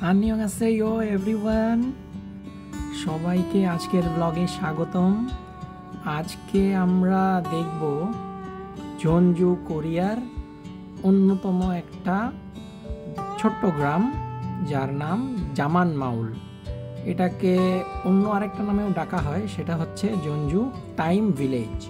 আন্নিয়ংহাসেইয়ো everyone, সবাইকে আজকের ব্লগে স্বাগতম। আজকে আমরা দেখব জনজু কোরিয়ার অন্যতম একটা ছোট্ট গ্রাম যার নাম জামানমাউল। এটাকে অন্য আরেকটা নামেও ডাকা হয়, সেটা হচ্ছে জনজু টাইম ভিলেজ।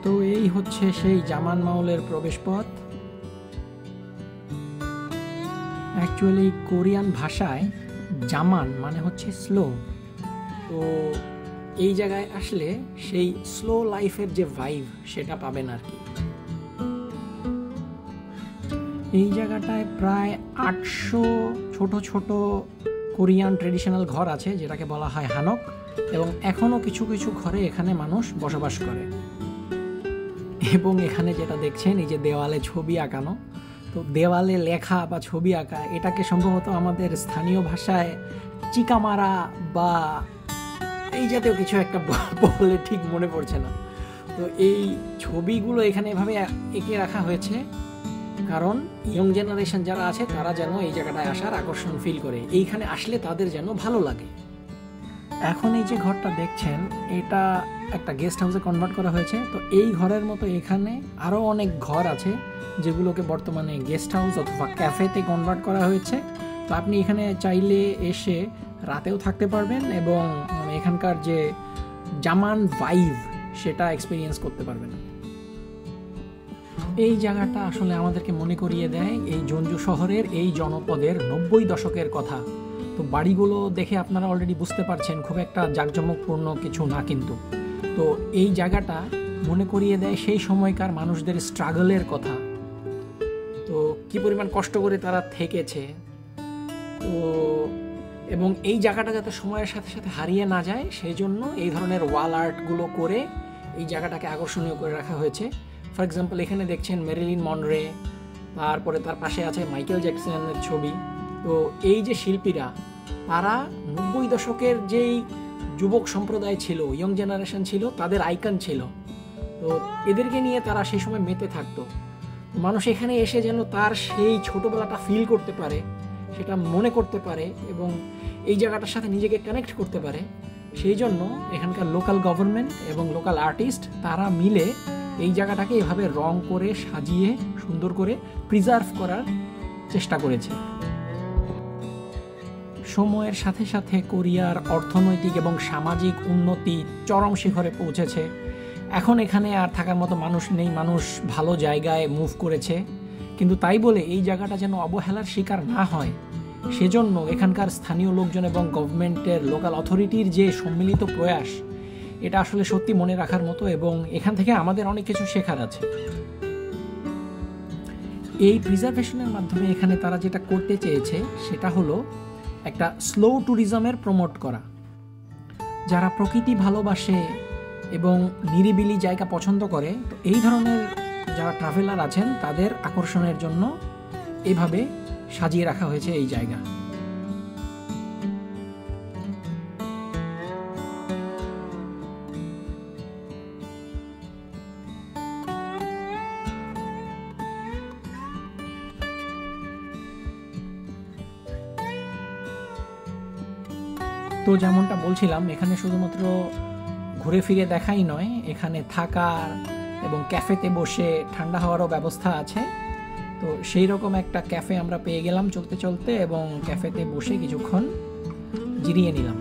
তো এই হচ্ছে সেই জামানমাউলের প্রবেশপথ। অ্যাকচুয়ালি কোরিয়ান ভাষায় জামান মানে হচ্ছে স্লো। তো এই জায়গায় আসলে সেই স্লো লাইফের যে ভাইব সেটা পাবেন আর কি। এই জায়গাটায় প্রায় 800 ছোট ছোট কোরিয়ান ট্রেডিশনাল ঘর আছে, যেটাকে বলা হয় হানক, এবং এখনও কিছু কিছু ঘরে এখানে মানুষ বসবাস করে। এবং এখানে যেটা দেখছেন, এই যে দেওয়ালে ছবি আঁকানো, তো দেওয়ালে লেখা বা ছবি আঁকা, এটাকে সম্ভবত আমাদের স্থানীয় ভাষায় চিকামারা বা এই জাতীয় কিছু একটা বলে, ঠিক মনে পড়ছে না। তো এই ছবিগুলো এখানে এভাবে এঁকে রাখা হয়েছে কারণ ইয়ং জেনারেশন যারা আছে তারা যেন এই জায়গাটায় আসার আকর্ষণ ফিল করে, এইখানে আসলে তাদের যেন ভালো লাগে। এখন এই যে ঘরটা দেখছেন, এটা একটা গেস্ট হাউসে কনভার্ট করা হয়েছে। তো এই ঘরের মতো এখানে আরও অনেক ঘর আছে যেগুলোকে বর্তমানে গেস্ট হাউস অথবা ক্যাফেতে কনভার্ট করা হয়েছে। তো আপনি এখানে চাইলে এসে রাতেও থাকতে পারবেন এবং এখানকার যে জামান ভাইব সেটা এক্সপিরিয়েন্স করতে পারবেন। এই জায়গাটা আসলে আমাদেরকে মনে করিয়ে দেয় এই জনজু শহরের, এই জনপদের 90 দশকের কথা। তো বাড়িগুলো দেখে আপনারা অলরেডি বুঝতে পারছেন খুব একটা জাঁকজমকপূর্ণ কিছু না, কিন্তু তো এই জায়গাটা মনে করিয়ে দেয় সেই সময়কার মানুষদের স্ট্রাগলের কথা। তো কি পরিমাণ কষ্ট করে তারা থেকেছে। তো এবং এই জায়গাটা যাতে সময়ের সাথে সাথে হারিয়ে না যায় সেই জন্য এই ধরনের ওয়াল আর্টগুলো করে এই জায়গাটাকে আকর্ষণীয় করে রাখা হয়েছে। ফর এক্সাম্পল, এখানে দেখছেন মেরিলিন মনরে, তারপরে তার পাশে আছে মাইকেল জ্যাকসনের ছবি। তো এই যে শিল্পীরা, তারা 90 দশকের যেই যুবক সম্প্রদায় ছিল, ইয়ং জেনারেশন ছিল, তাদের আইকন ছিল। তো এদেরকে নিয়ে তারা সেই সময় মেতে থাকতো। মানুষ এখানে এসে যেন তার সেই ছোটবেলাটা ফিল করতে পারে, সেটা মনে করতে পারে এবং এই জায়গাটার সাথে নিজেকে কানেক্ট করতে পারে। সেই জন্য এখানকার লোকাল গভর্নমেন্ট এবং লোকাল আর্টিস্ট তারা মিলে এই জায়গাটাকে এভাবে রং করে সাজিয়ে সুন্দর করে প্রিজার্ভ করার চেষ্টা করেছে। সময়ের সাথে সাথে কোরিয়ার অর্থনৈতিক এবং সামাজিক উন্নতি চরম শিখরে পৌঁছেছে। এখন এখানে আর থাকার মতো মানুষ নেই, মানুষ ভালো জায়গায় মুভ করেছে। কিন্তু তাই বলে এই জায়গাটা যেন অবহেলার শিকার না হয়, সেজন্য এখানকার স্থানীয় লোকজন এবং গভর্নমেন্টের, লোকাল অথরিটির যে সম্মিলিত প্রয়াস, এটা আসলে সত্যি মনে রাখার মতো এবং এখান থেকে আমাদের অনেক কিছু শেখার আছে। এই প্রিজার্ভেশনের মাধ্যমে এখানে তারা যেটা করতে চেয়েছে সেটা হলো একটা স্লো ট্যুরিজমের প্রমোট করা। যারা প্রকৃতি ভালোবাসে এবং নিরিবিলি জায়গা পছন্দ করে, তো এই ধরনের যারা ট্রাভেলার আছেন তাদের আকর্ষণের জন্য এভাবে সাজিয়ে রাখা হয়েছে এই জায়গা। তো যেমনটা বলছিলাম, এখানে শুধুমাত্র ঘুরে ফিরে দেখাই নয়, এখানে থাকার এবং ক্যাফেতে বসে ঠান্ডা হওয়ারও ব্যবস্থা আছে। তো সেই রকম একটা ক্যাফে আমরা পেয়ে গেলাম চলতে চলতে এবং ক্যাফেতে বসে কিছুক্ষণ জিরিয়ে নিলাম।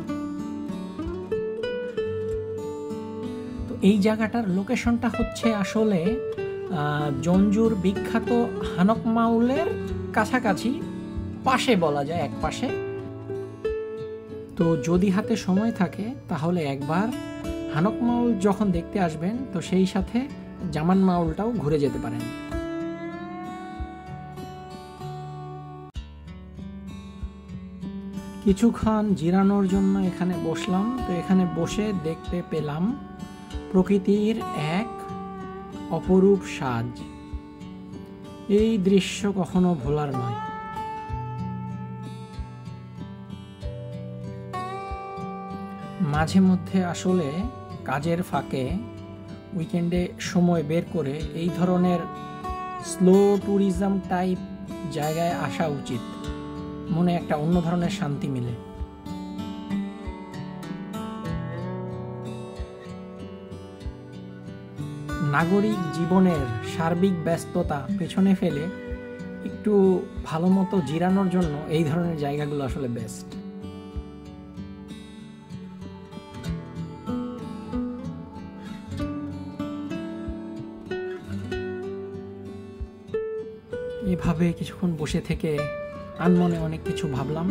তো এই জায়গাটার লোকেশনটা হচ্ছে আসলে জনজুর বিখ্যাত হানকমাউলের কাছাকাছি, পাশে বলা যায়, এক পাশে। তো যদি হাতে সময় থাকে তাহলে একবার হানকমাউল যখন দেখতে আসবেন, তো সেই সাথে জামানমাউলটাও ঘুরে যেতে পারেন। কিছুক্ষণ জিরানোর জন্য এখানে বসলাম। তো এখানে বসে দেখতে পেলাম প্রকৃতির এক অপরূপ সাজ। এই দৃশ্য কখনো ভোলার নয়। মাঝে মধ্যে আসলে কাজের ফাঁকে উইকেন্ডে সময় বের করে এই ধরনের স্লো ট্যুরিজম টাইপ জায়গায় আসা উচিত। মনে একটা অন্য ধরনের শান্তি মিলে। নাগরিক জীবনের সার্বিক ব্যস্ততা পেছনে ফেলে একটু ভালো মতো জিরানোর জন্য এই ধরনের জায়গাগুলো আসলে বেস্ট। এভাবে কিছুক্ষণ বসে থেকে আনমনে অনেক কিছু ভাবলাম।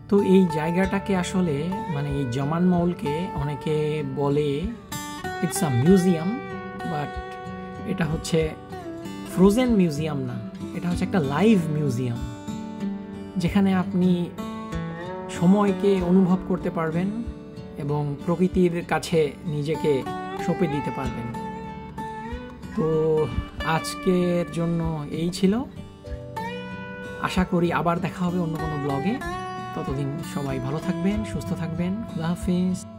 তো এই জায়গাটাকে আসলে মানে এই জামান মহলকে অনেকে বলে ইটস আ মিউজিয়াম, বাট এটা হচ্ছে ফ্রোজেন মিউজিয়াম না, এটা হচ্ছে একটা লাইভ মিউজিয়াম, যেখানে আপনি সময়কে অনুভব করতে পারবেন এবং প্রকৃতির কাছে নিজেকে সঁপে দিতে পারবেন। তো আজকের জন্য এই ছিল। আশা করি আবার দেখা হবে অন্য কোনো ব্লগে। ততদিন সবাই ভালো থাকবেন, সুস্থ থাকবেন। খুদা হাফেজ।